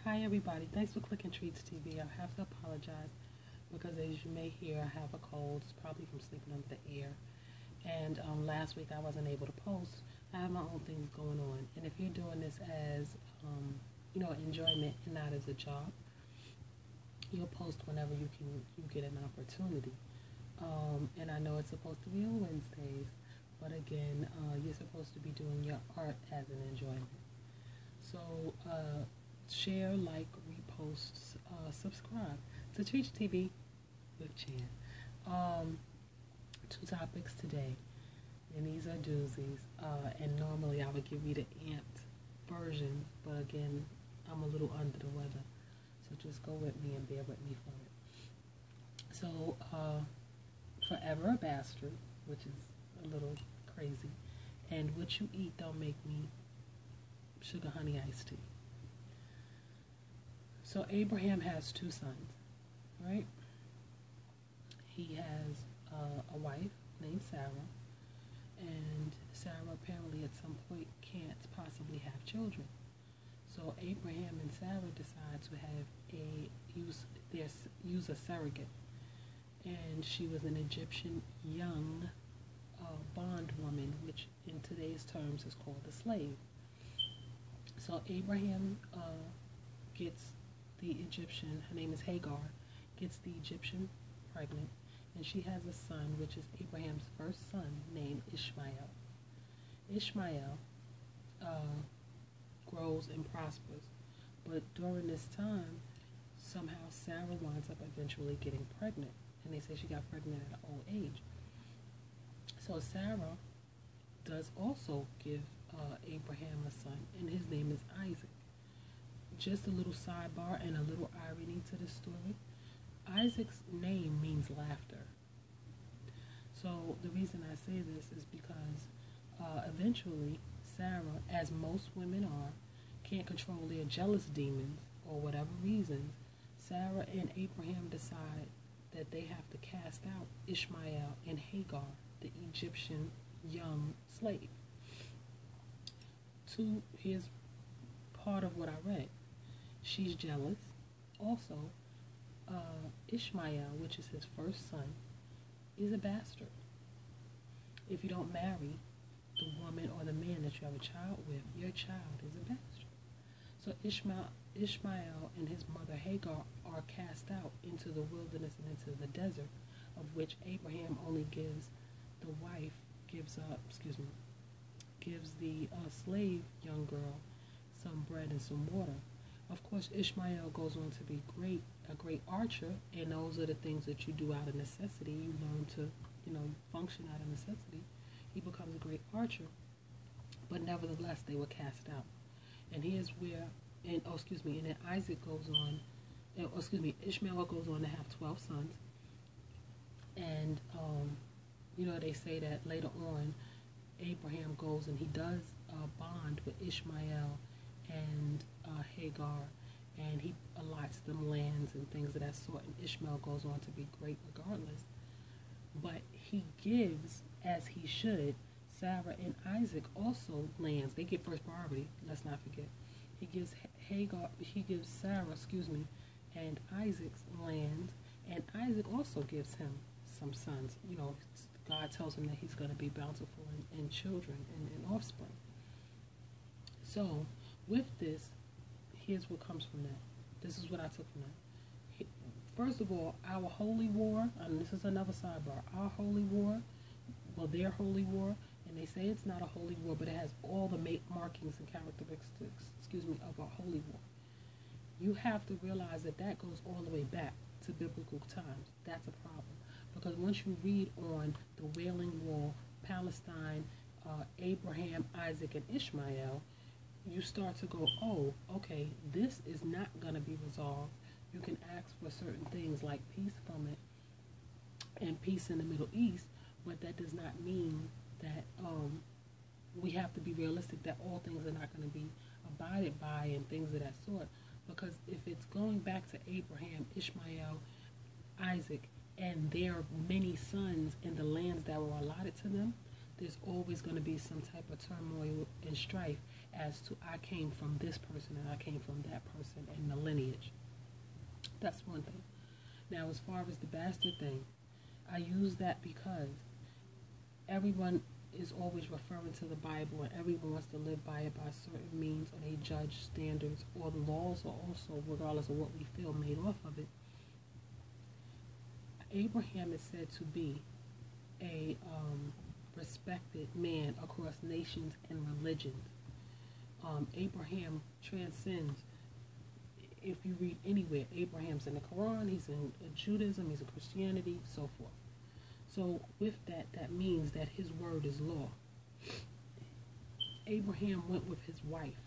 Hi everybody, thanks for clicking TreatsTV. I have to apologize because as you may hear, I have a cold. It's probably from sleeping under the air. And last week I wasn't able to post. I have my own things going on. And if you're doing this as, enjoyment and not as a job, you'll post whenever you get an opportunity. And I know it's supposed to be on Wednesdays, but again, you're supposed to be doing your art as an enjoyment. So, share, like, repost, subscribe to TTWC with Chan. Two topics today, and these are doozies. And normally I would give you the amped version, but again, I'm a little under the weather, so just go with me and bear with me for it. So, forever a bastard, which is a little crazy, and what you eat don't make me sugar honey iced tea. So Abraham has two sons, right? He has a wife named Sarah, and Sarah apparently at some point can't possibly have children. So Abraham and Sarah decide to have use a surrogate, and she was an Egyptian young bondwoman, which in today's terms is called a slave. So Abraham gets the Egyptian, her name is Hagar, gets the Egyptian pregnant, and she has a son, which is Abraham's first son, named Ishmael. Ishmael grows and prospers, but during this time, somehow Sarah winds up eventually getting pregnant, and they say she got pregnant at an old age. So Sarah does also give Abraham a son, and his name is Isaac. Just a little sidebar and a little irony to this story. Isaac's name means laughter. So the reason I say this is because eventually Sarah, as most women are, can't control their jealous demons or whatever reasons. Sarah and Abraham decide that they have to cast out Ishmael and Hagar, the Egyptian young slave. Here's part of what I read. She's jealous. Also, Ishmael, which is his first son, is a bastard. If you don't marry the woman or the man that you have a child with, your child is a bastard. So Ishmael and his mother Hagar are cast out into the wilderness and into the desert, of which Abraham only gives the wife, gives the slave young girl some bread and some water. Of course, Ishmael goes on to be a great archer, and those are the things that you do out of necessity. You learn to, function out of necessity. He becomes a great archer, but nevertheless, they were cast out. And here's where, and then Isaac goes on, Ishmael goes on to have 12 sons, and they say that later on, Abraham goes and he does bond with Ishmael and Hagar, and he allots them lands and things of that sort, and Ishmael goes on to be great regardless. But he gives, as he should, Sarah and Isaac also lands. They get first priority, let's not forget. He gives Sarah, and Isaac's land, and Isaac also gives him some sons. God tells him that he's going to be bountiful in children and offspring. So, with this, here's what comes from that. This is what I took from that. First of all, our holy war, and this is another sidebar, our holy war, their holy war, and they say it's not a holy war, but it has all the markings and characteristics, of a holy war. You have to realize that goes all the way back to biblical times. That's a problem. Because once you read on the Wailing Wall, Palestine, Abraham, Isaac, and Ishmael, you start to go, oh, okay, this is not going to be resolved. You can ask for certain things like peace from it and peace in the Middle East, but that does not mean that we have to be realistic that all things are not going to be abided by and things of that sort. Because if it's going back to Abraham, Ishmael, Isaac, and their many sons in the lands that were allotted to them, there's always going to be some type of turmoil and strife as to I came from this person and I came from that person and the lineage. That's one thing. Now, as far as the bastard thing, I use that because everyone is always referring to the Bible and everyone wants to live by it by certain means, or they judge standards, or the laws are also, regardless of what we feel, made off of it. Abraham is said to be a respected man across nations and religions. Abraham transcends. If you read anywhere, Abraham's in the Quran, he's in Judaism, he's in Christianity, so forth. So with that, that means that his word is law. Abraham went with his wife.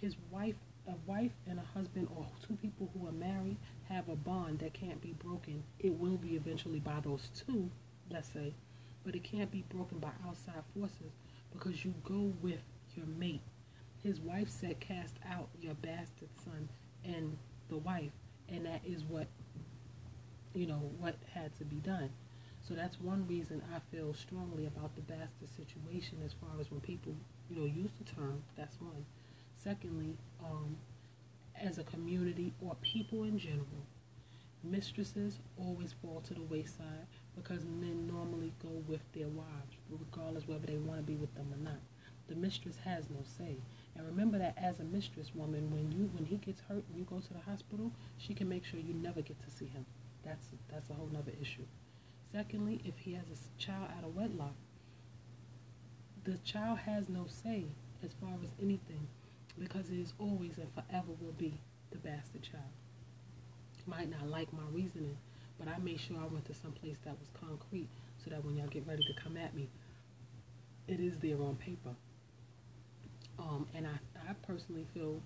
His wife, a wife and a husband, or two people who are married, have a bond that can't be broken. It will be eventually by those two, let's say, but it can't be broken by outside forces because you go with your mate. His wife said, cast out your bastard son and the wife, and that is what, what had to be done. So that's one reason I feel strongly about the bastard situation as far as when people, use the term. That's one. Secondly, as a community or people in general, mistresses always fall to the wayside because men normally go with their wives, regardless whether they want to be with them or not. The mistress has no say. And remember that as a mistress woman, when he gets hurt and you go to the hospital, she can make sure you never get to see him. That's a whole nother issue. Secondly, if he has a child out of wedlock, the child has no say as far as anything because it is always and forever will be the bastard child. Might not like my reasoning, but I made sure I went to some place that was concrete so that when y'all get ready to come at me, it is there on paper. And I personally feel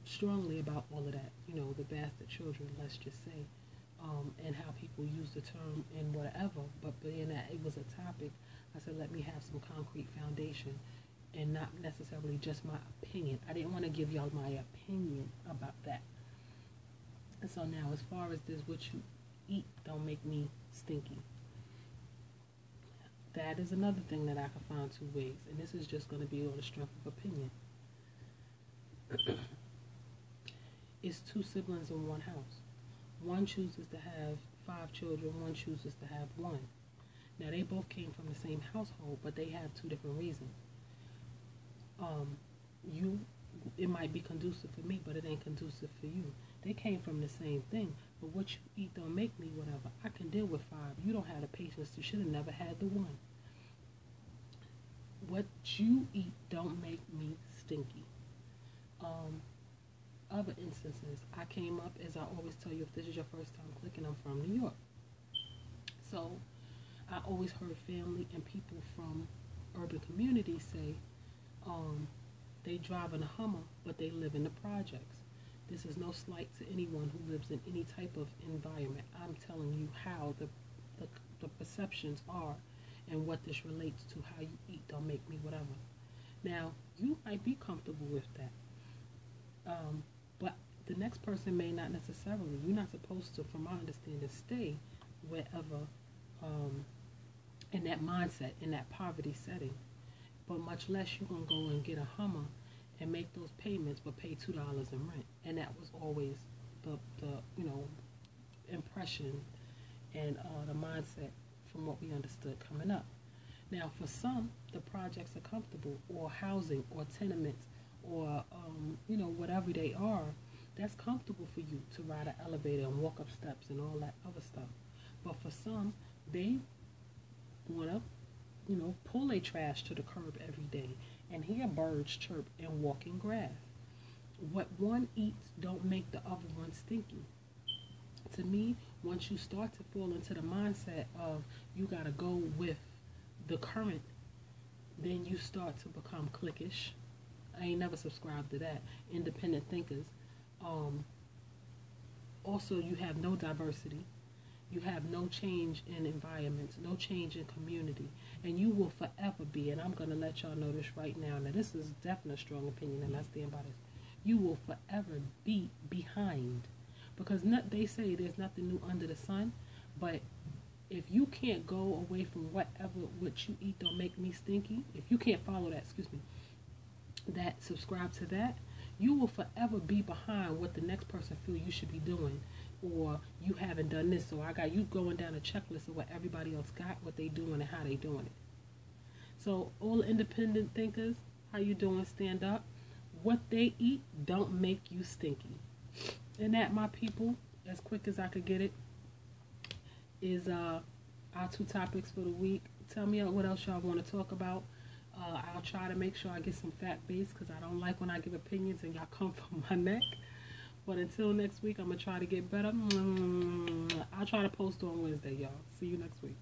strongly about all of that, the bastard children, let's just say, and how people use the term and whatever. But being that it was a topic, I said, let me have some concrete foundation and not necessarily just my opinion. I didn't want to give y'all my opinion about that. And so now, as far as this, what you eat don't make me stinky. That is another thing that I can find two ways, and this is just going to be on the strength of opinion. It's two siblings in one house. One chooses to have 5 children, one chooses to have 1. Now, they both came from the same household, but they have 2 different reasons. It might be conducive for me, but it ain't conducive for you. They came from the same thing, but what you eat don't make me whatever. I can deal with 5. You don't have the patience. You should have never had the 1. What you eat don't make me stinky. Other instances, I came up, as I always tell you, if this is your first time clicking, I'm from New York. So I always heard family and people from urban communities say they drive in a Hummer, but they live in the projects. This is no slight to anyone who lives in any type of environment. I'm telling you how the perceptions are and what this relates to. How you eat don't make me whatever. Now, you might be comfortable with that. But the next person may not necessarily. You're not supposed to, from my understanding, stay wherever in that mindset, in that poverty setting. But much less you're going to go and get a Hummer and make those payments but pay $2 in rent. And that was always the impression and the mindset from what we understood coming up. Now, for some, the projects are comfortable, or housing, or tenements, or whatever they are, that's comfortable for you to ride an elevator and walk up steps and all that other stuff. But for some, they want to pull their trash to the curb every day and hear birds chirp and walk in grass. What one eats don't make the other one stinky. To me, once you start to fall into the mindset of you got to go with the current, then you start to become cliquish. I ain't never subscribed to that. Independent thinkers. Also, you have no diversity. You have no change in environments, no change in community. And you will forever be, and I'm going to let y'all know this right now. Now, this is definitely a strong opinion, and I stand by this. You will forever be behind. Because they say there's nothing new under the sun, but if you can't go away from what you eat don't make me stinky, if you can't follow that, that subscribe to that, you will forever be behind what the next person feel you should be doing, or you haven't done this, so I got you going down a checklist of what everybody else got, what they doing and how they doing it. So all the independent thinkers, how you doing? Stand up. What they eat don't make you stinky. And that, my people, as quick as I could get it, is our 2 topics for the week. Tell me what else y'all want to talk about. I'll try to make sure I get some fact base, because I don't like when I give opinions and y'all come from my neck. But until next week, I'm going to try to get better. I'll try to post on Wednesday, y'all. See you next week.